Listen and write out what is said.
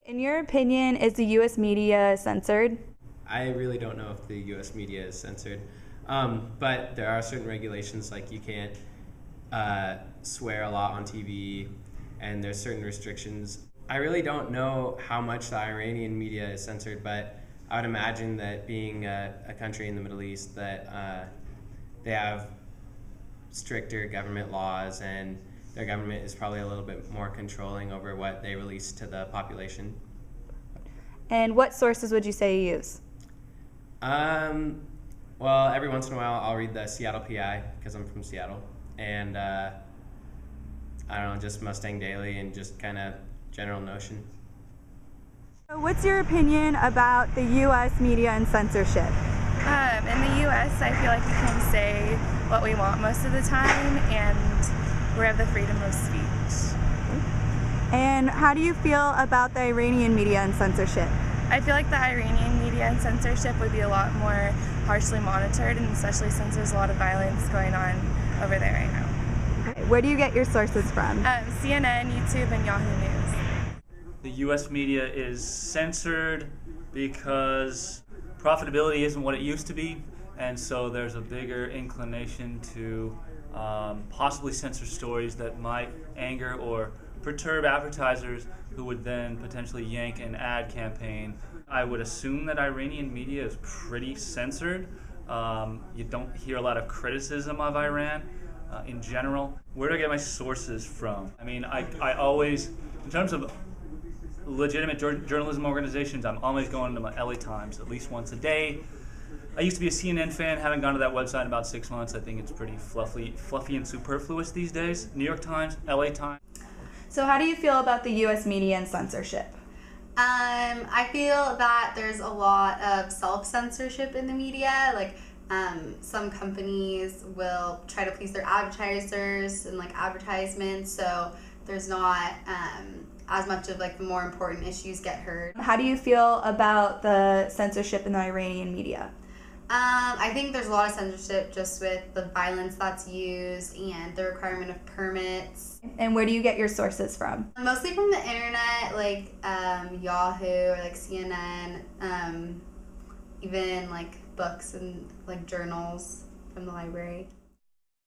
In your opinion, is the U.S. media censored? I really don't know if the U.S. media is censored, but there are certain regulations, like you can't swear a lot on TV, and there's certain restrictions. I really don't know how much the Iranian media is censored, but I would imagine that being a country in the Middle East, that they have stricter government laws, and their government is probably a little bit more controlling over what they release to the population. And what sources would you say you use? Well, every once in a while I'll read the Seattle PI because I'm from Seattle, and I don't know, just Mustang Daily and just kind of general Notion. So what's your opinion about the U.S. media and censorship? In the U.S., I feel like we can say what we want most of the time, and we have the freedom of speech. And how do you feel about the Iranian media and censorship? I feel like the Iranian media and censorship would be a lot more harshly monitored, and especially since there's a lot of violence going on over there right now. Okay. Where do you get your sources from? CNN, YouTube, and Yahoo News. The U.S. media is censored because profitability isn't what it used to be, and so there's a bigger inclination to possibly censor stories that might anger or perturb advertisers, who would then potentially yank an ad campaign. I would assume that Iranian media is pretty censored. You don't hear a lot of criticism of Iran in general. Where do I get my sources from? I mean, I always, in terms of legitimate journalism organizations, I'm always going to my LA Times at least once a day. I used to be a CNN fan, haven't gone to that website in about 6 months. I think it's pretty fluffy and superfluous these days. New York Times, LA Times. So how do you feel about the U.S. media and censorship? I feel that there's a lot of self-censorship in the media. Like, some companies will try to please their advertisers and like advertisements, so there's not as much of like the more important issues get heard. How do you feel about the censorship in the Iranian media? I think there's a lot of censorship just with the violence that's used and the requirement of permits. And where do you get your sources from? Mostly from the internet, like Yahoo or like CNN, even like books and like journals from the library.